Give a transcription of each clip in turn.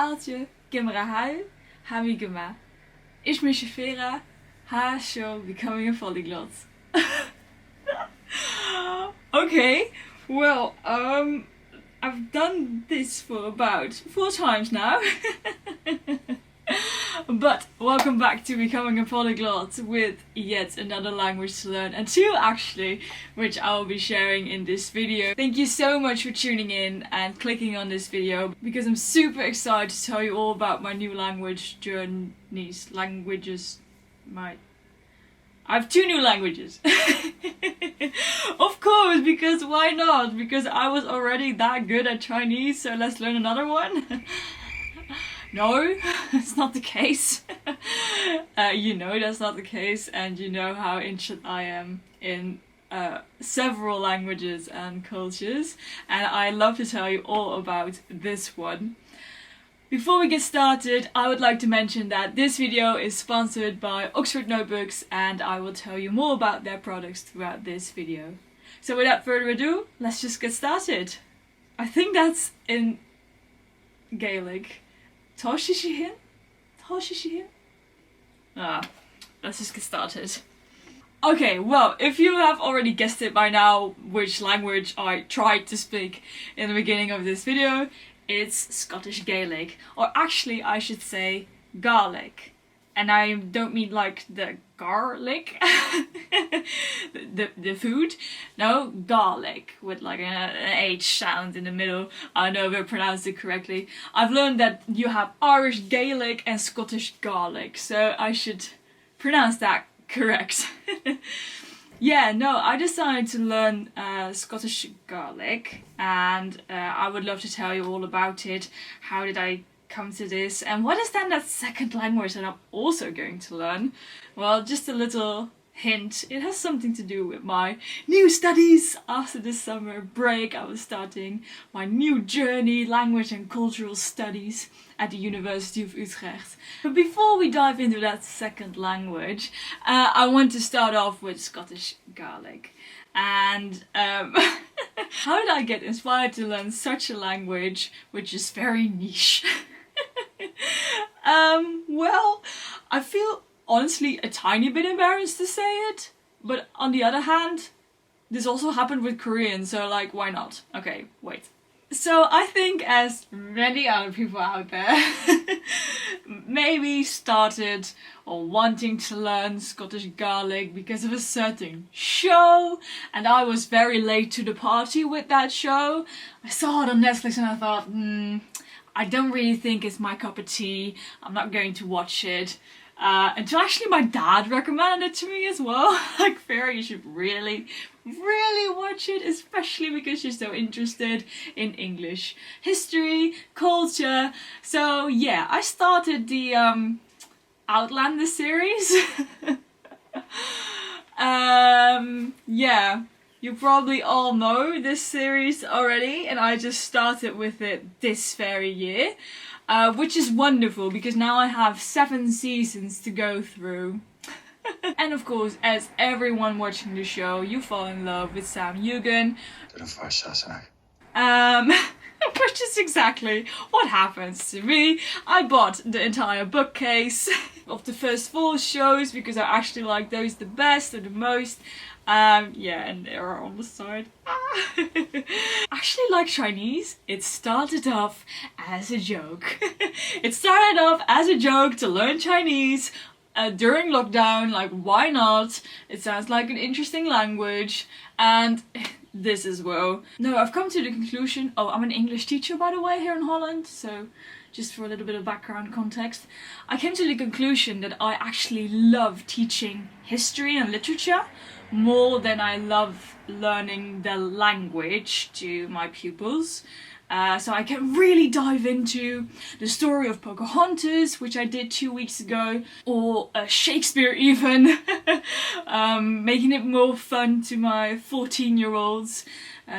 Aaltje, Kimera Hui, Hamigema. Ishmi Shafira, Ha Show Becoming a Polyglot. Okay, well, I've done this for about 4 times now. But welcome back to Becoming a Polyglot with yet another language to learn, and 2 actually, which I will be sharing in this video. Thank you so much for tuning in and clicking on this video, because I'm super excited to tell you all about my new language journeys. I have 2 new languages. Of course, because why not? Because I was already that good at Chinese, so let's learn another one. No, it's not the case. You know that's not the case, and you know how interested I am in several languages and cultures, and I love to tell you all about this one. Before we get started, I would like to mention that this video is sponsored by Oxford Notebooks, and I will tell you more about their products throughout this video. So without further ado, let's just get started. I think that's in Gaelic. Toshishihin? Let's just get started. Okay, well, if you have already guessed it by now which language I tried to speak in the beginning of this video, it's Scottish Gaelic. Or actually, I should say Gaelic. And I don't mean like the garlic, the food. No, Gaelic, with like an H sound in the middle. I know if I pronounced it correctly. I've learned that you have Irish Gaelic and Scottish Gaelic, so I should pronounce that correct. Yeah, no, I decided to learn Scottish Gaelic, and I would love to tell you all about it. How did I come to this, and what is then that second language that I'm also going to learn? Well, just a little hint, it has something to do with my new studies. After this summer break, I was starting my new journey, language and cultural studies at the University of Utrecht. But before we dive into that second language, I want to start off with Scottish Gaelic. And how did I get inspired to learn such a language which is very niche? Well, I feel honestly a tiny bit embarrassed to say it, but on the other hand, this also happened with Korean, so like, why not? Okay, wait. So I think, as many other people out there maybe started or wanting to learn Scottish Gaelic because of a certain show, and I was very late to the party with that show. I saw it on Netflix and I thought, I don't really think it's my cup of tea. I'm not going to watch it. Until actually my dad recommended it to me as well. Like, Farah, you should really watch it, especially because you're so interested in English history, culture. So yeah, I started the Outlander series. Yeah, you probably all know this series already, and I just started with it this very year. Which is wonderful, because now I have 7 seasons to go through. And of course, as everyone watching the show, you fall in love with Sam Hugan. Which is exactly what happens to me. I bought the entire bookcase of the first 4 shows because I actually like those the best or the most. Yeah, and they are on the side. Actually, like Chinese, it started off as a joke. It started off as a joke to learn Chinese during lockdown. Like, why not? It sounds like an interesting language, and this as well. No, I've come to the conclusion. Oh, I'm an English teacher, by the way, here in Holland, so just for a little bit of background context. I came to the conclusion that I actually love teaching history and literature more than I love learning the language to my pupils. So I can really dive into the story of Pocahontas, which I did 2 weeks ago, or Shakespeare even, making it more fun to my 14-year-olds,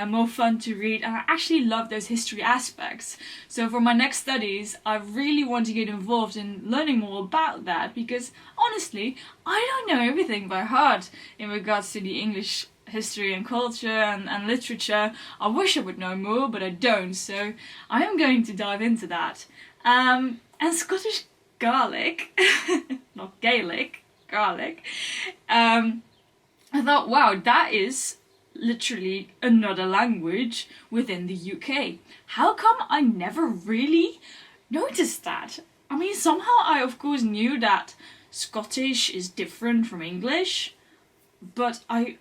more fun to read, and I actually love those history aspects. So for my next studies, I really want to get involved in learning more about that, because honestly, I don't know everything by heart in regards to the English history and culture and literature. I wish I would know more, but I don't, so I am going to dive into that. And Scottish Gaelic, not Gaelic, Gaelic, I thought, wow, that is literally another language within the UK. How come I never really noticed that? I mean, somehow I of course knew that Scottish is different from English, but I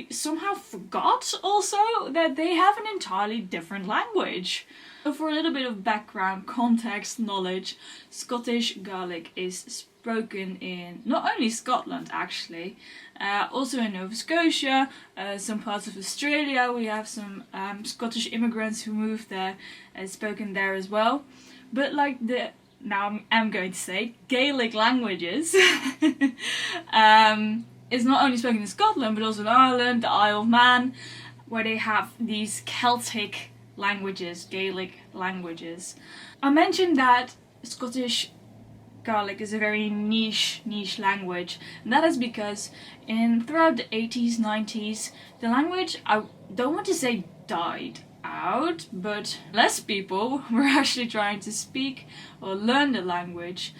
somehow forgot also that they have an entirely different language. So for a little bit of background, context, knowledge, Scottish Gaelic is spoken in not only Scotland actually, also in Nova Scotia, some parts of Australia. We have some Scottish immigrants who moved there and spoken there as well. But like now I'm going to say Gaelic languages is not only spoken in Scotland but also in Ireland, the Isle of Man, where they have these Celtic languages, Gaelic languages. I mentioned that Scottish Gaelic is a very niche language, and that is because throughout the 80s, 90s, the language, I don't want to say died out, but less people were actually trying to speak or learn the language.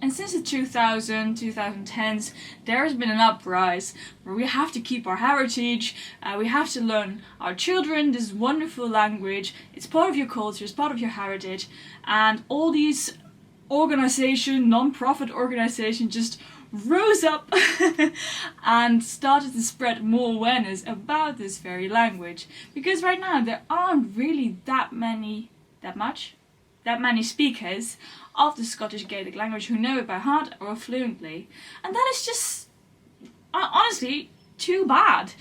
And since the 2010s, there has been an uprise where we have to keep our heritage, we have to learn our children this wonderful language. It's part of your culture, it's part of your heritage, and all these non-profit organizations just rose up and started to spread more awareness about this very language. Because right now there aren't really that many speakers of the Scottish Gaelic language who know it by heart or fluently, and that is just honestly too bad.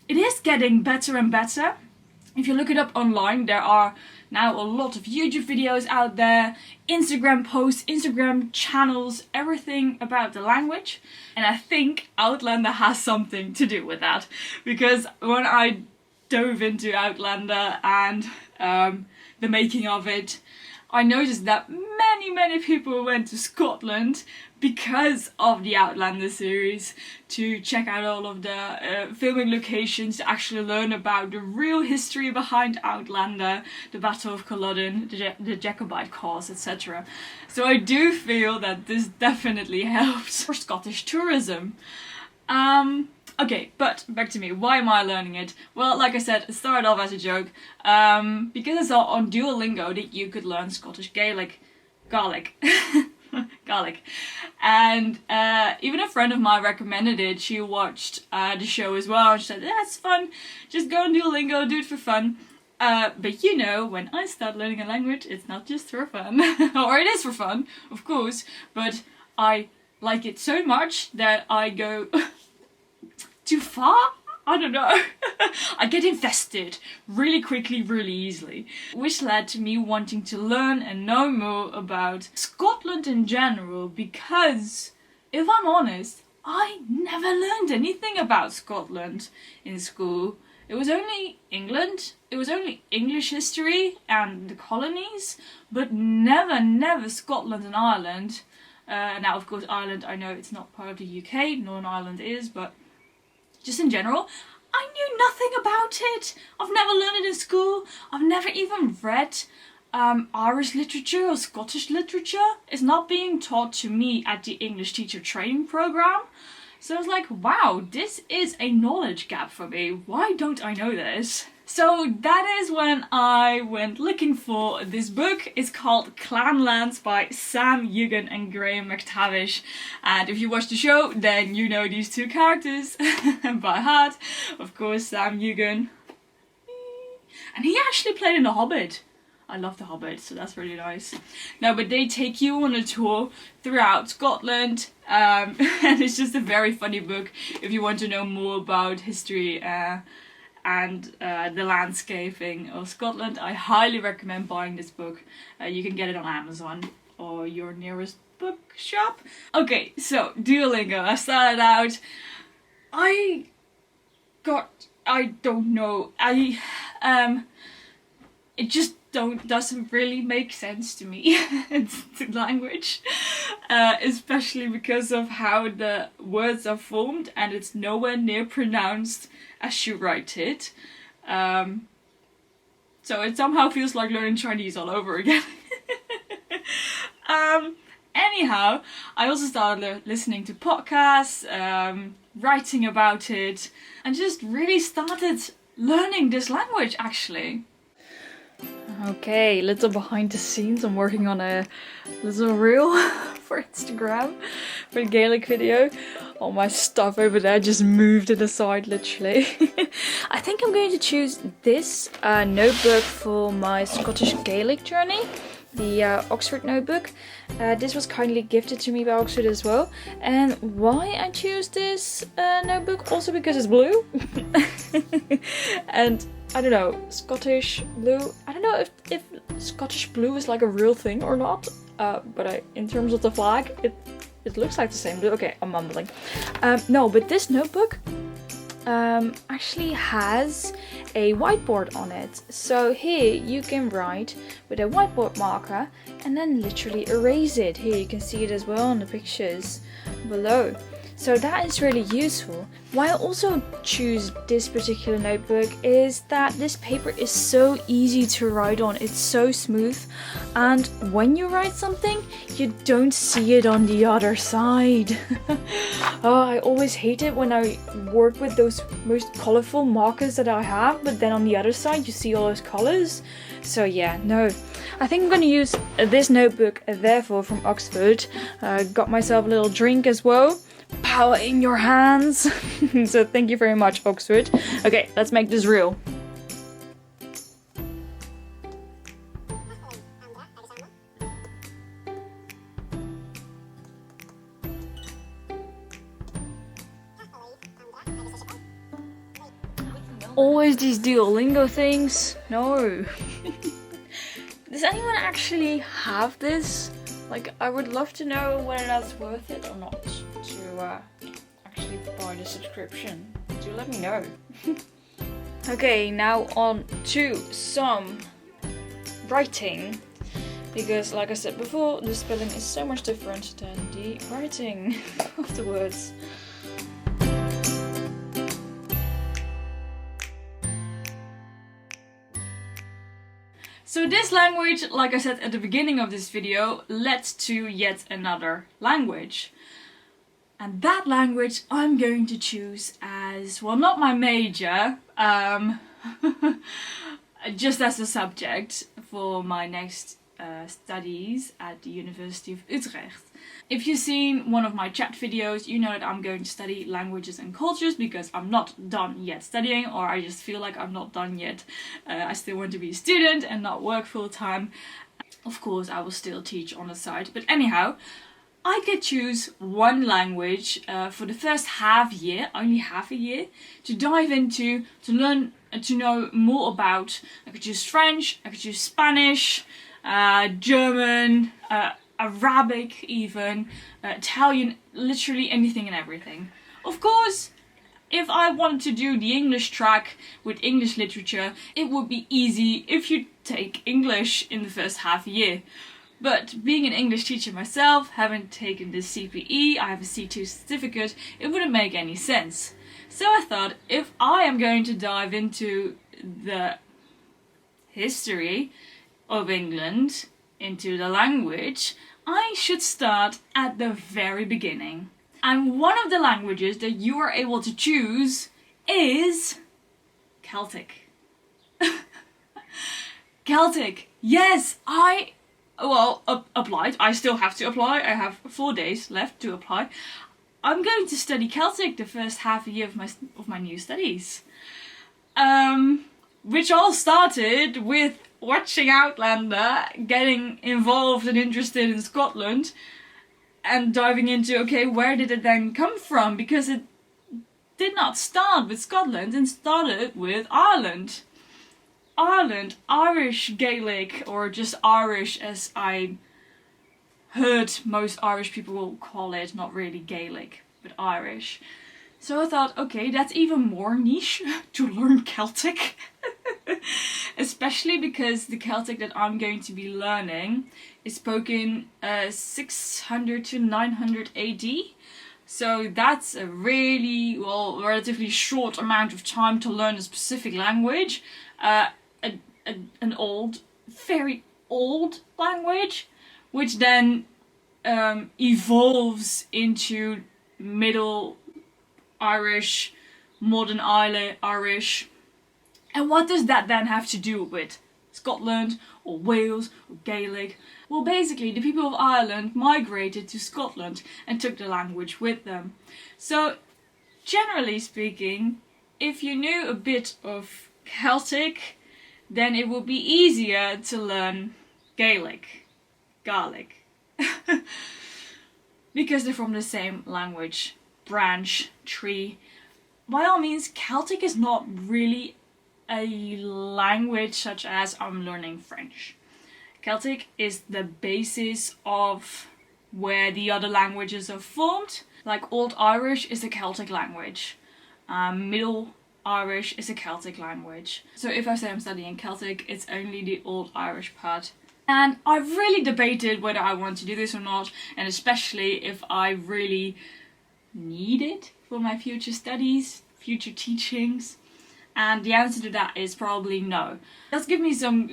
It is getting better and better. If you look it up online, there are now a lot of YouTube videos out there, Instagram posts, Instagram channels, everything about the language. And I think Outlander has something to do with that. Because when I dove into Outlander and the making of it, I noticed that many people went to Scotland because of the Outlander series to check out all of the filming locations, to actually learn about the real history behind Outlander, the Battle of Culloden, the Jacobite cause, etc. So I do feel that this definitely helps for Scottish tourism. Okay, but back to me. Why am I learning it? Well, like I said, it started off as a joke, because I saw on Duolingo that you could learn Scottish Gaelic. Gaelic. And even a friend of mine recommended it. She watched the show as well, and she said, that's fun, just go on Duolingo, do it for fun. But you know, when I start learning a language, it's not just for fun. Or it is for fun, of course, but I like it so much that I go too far? I don't know. I get invested really quickly, really easily. Which led to me wanting to learn and know more about Scotland in general, because if I'm honest, I never learned anything about Scotland in school. It was only England, it was only English history and the colonies, but never Scotland and Ireland. Now of course Ireland, I know it's not part of the UK, Northern Ireland is, but just in general, I knew nothing about it. I've never learned it in school. I've never even read Irish literature or Scottish literature. It's not being taught to me at the English teacher training program. So I was like, wow, this is a knowledge gap for me. Why don't I know this? So that is when I went looking for this book. It's called Clanlands by Sam Egan and Graham McTavish. And if you watch the show, then you know these two characters by heart. Of course, Sam Egan. And he actually played in The Hobbit. I love The Hobbit, so that's really nice. No, but they take you on a tour throughout Scotland. And it's just a very funny book if you want to know more about history and the landscaping of Scotland. I highly recommend buying this book. You can get it on Amazon or your nearest bookshop. Okay, so Duolingo. I started out. I don't know. It just doesn't really make sense to me. It's the language, especially because of how the words are formed, and it's nowhere near pronounced as you write it. So it somehow feels like learning Chinese all over again. Anyhow, I also started listening to podcasts, writing about it, and just really started learning this language actually. Okay, little behind the scenes. I'm working on a little reel for Instagram for a Gaelic video. All my stuff over there just moved it aside literally. I think I'm going to choose this notebook for my Scottish Gaelic journey. The Oxford notebook. This was kindly gifted to me by Oxford as well. And why I choose this notebook? Also because it's blue. And I don't know, Scottish blue. I don't know if Scottish blue is like a real thing or not. But in terms of the flag, it looks like the same blue. Okay, I'm mumbling. No, but this notebook actually has a whiteboard on it. So here you can write with a whiteboard marker and then literally erase it. Here you can see it as well in the pictures below. So that is really useful. Why I also choose this particular notebook is that this paper is so easy to write on. It's so smooth, and when you write something, you don't see it on the other side. Oh, I always hate it when I work with those most colorful markers that I have, but then on the other side you see all those colors. So yeah, no. I think I'm going to use this notebook therefore from Oxford. Got myself a little drink as well. Power in your hands. So thank you very much, Oxford. Okay, let's make this real. Always these Duolingo things. No. Does anyone actually have this? Like, I would love to know whether that's worth it or not to actually buy the subscription. Do let me know. Okay, now on to some writing. Because, like I said before, the spelling is so much different than the writing of the words. So this language, like I said at the beginning of this video, led to yet another language. And that language I'm going to choose as, well, not my major, just as a subject for my next studies at the University of Utrecht. If you've seen one of my chat videos, you know that I'm going to study languages and cultures because I'm not done yet studying, or I just feel like I'm not done yet. I still want to be a student and not work full time. Of course, I will still teach on the side, but anyhow, I could choose one language for the first half year, only half a year, to dive into, to learn, to know more about. I could choose French, I could choose Spanish, German, Arabic even, Italian, literally anything and everything. Of course, if I wanted to do the English track with English literature, it would be easy if you take English in the first half year. But being an English teacher myself, having taken this CPE, I have a C2 certificate, it wouldn't make any sense. So I thought, if I am going to dive into the history of England, into the language, I should start at the very beginning. And one of the languages that you are able to choose is Celtic. Celtic. Yes, applied. I still have to apply. I have 4 days left to apply. I'm going to study Celtic the first half a year of my new studies. Which all started with watching Outlander, getting involved and interested in Scotland, and diving into, okay, where did it then come from? Because it did not start with Scotland, it started with Ireland. Ireland, Irish Gaelic, or just Irish as I heard most Irish people will call it, not really Gaelic, but Irish. So I thought, okay, that's even more niche to learn Celtic. Especially because the Celtic that I'm going to be learning is spoken 600 to 900 AD. So that's a really, relatively short amount of time to learn a specific language. an old, very old language, which then evolves into Middle Irish, Modern Irish. And what does that then have to do with Scotland or Wales or Gaelic? Well, basically the people of Ireland migrated to Scotland and took the language with them. So generally speaking, if you knew a bit of Celtic, then it would be easier to learn Gaelic, because they're from the same language branch tree. By all means, Celtic is not really a language such as I'm learning French. Celtic is the basis of where the other languages are formed. Like Old Irish is a Celtic language. Middle Irish is a Celtic language. So if I say I'm studying Celtic, it's only the Old Irish part. And I've really debated whether I want to do this or not, and especially if I really need it for my future studies, future teachings. And the answer to that is probably no. Just give me some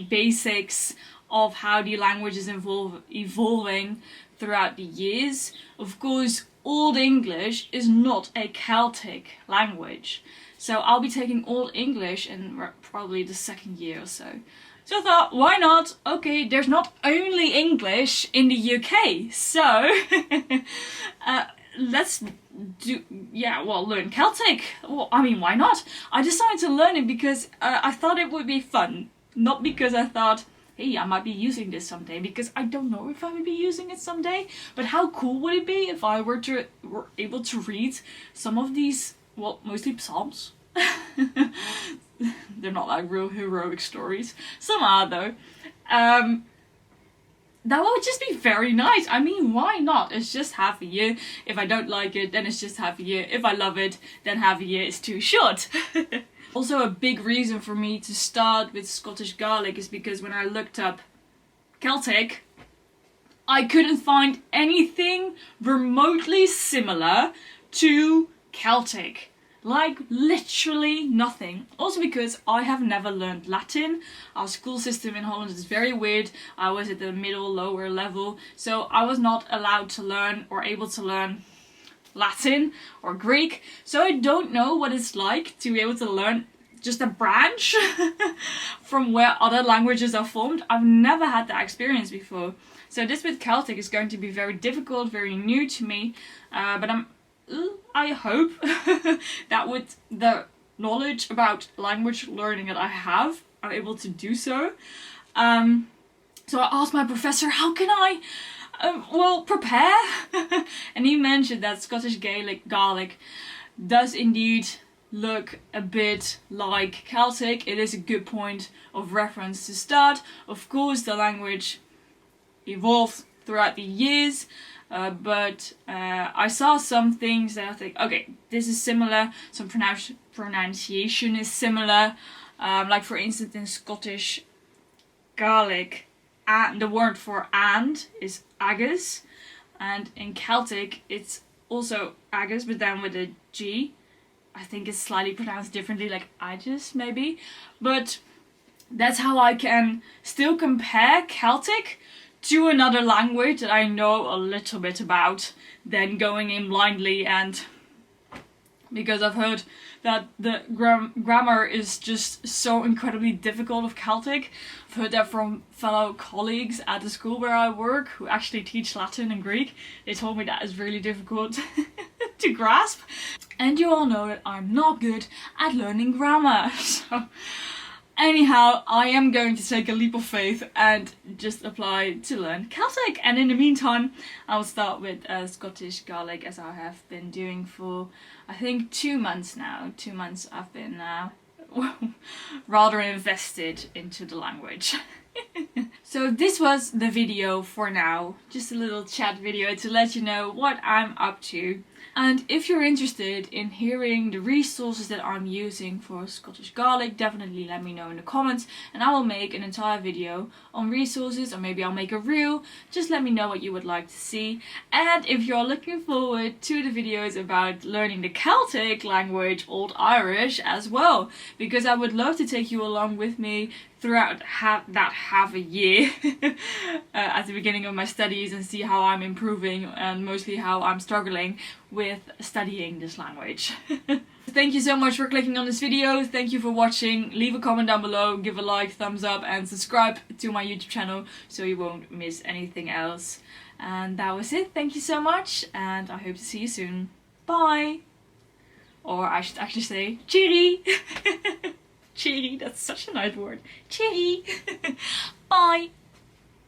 basics of how the language is evolving throughout the years. Of course, Old English is not a Celtic language. So I'll be taking Old English in probably the second year or so. So I thought, why not? Okay, there's not only English in the UK, so let's learn Celtic. Well, I mean, why not? I decided to learn it because I thought it would be fun. Not because I thought, hey, I might be using this someday, because I don't know if I would be using it someday. But how cool would it be if I were able to read some of these, well, mostly psalms. They're not like real heroic stories. Some are though. That would just be very nice. I mean, why not? It's just half a year. If I don't like it, then it's just half a year. If I love it, then half a year is too short. Also, a big reason for me to start with Scottish Gaelic is because when I looked up Celtic, I couldn't find anything remotely similar to Celtic. Like, literally nothing. Also because I have never learned Latin. Our school system in Holland is very weird. I was at the middle, lower level, so I was not allowed to learn or able to learn Latin or Greek. So I don't know what it's like to be able to learn just a branch from where other languages are formed. I've never had that experience before. So this with Celtic is going to be very difficult, very new to me, but I hope that with the knowledge about language learning that I have, I'm able to do so. So I asked my professor, how can I, prepare? And he mentioned that Scottish Gaelic does indeed look a bit like Celtic. It is a good point of reference to start. Of course, the language evolved throughout the years. But I saw some things that I think, okay, this is similar, some pronunciation is similar, like for instance in Scottish Gaelic, the word for and is agus, and in Celtic it's also agus, but then with a G. I think it's slightly pronounced differently, like agus maybe, but that's how I can still compare Celtic to another language that I know a little bit about, than going in blindly, and because I've heard that the grammar is just so incredibly difficult of Celtic. I've heard that from fellow colleagues at the school where I work who actually teach Latin and Greek. They told me that is really difficult to grasp. And you all know that I'm not good at learning grammar. So anyhow, I am going to take a leap of faith and just apply to learn Celtic. And in the meantime, I will start with Scottish Gaelic, as I have been doing for, I think, 2 months now. 2 months I've been rather invested into the language. So this was the video for now. Just a little chat video to let you know what I'm up to. And if you're interested in hearing the resources that I'm using for Scottish Gaelic, definitely let me know in the comments and I will make an entire video on resources, or maybe I'll make a reel. Just let me know what you would like to see. And if you're looking forward to the videos about learning the Celtic language, Old Irish as well, because I would love to take you along with me throughout that half a year at the beginning of my studies and see how I'm improving and mostly how I'm struggling with studying this language. Thank you so much for clicking on this video. Thank you for watching. Leave a comment down below, give a like, thumbs up and subscribe to my YouTube channel so you won't miss anything else. And that was it. Thank you so much and I hope to see you soon. Bye! Or I should actually say, cheery! Cheery, that's such a nice word. Cheery! Bye!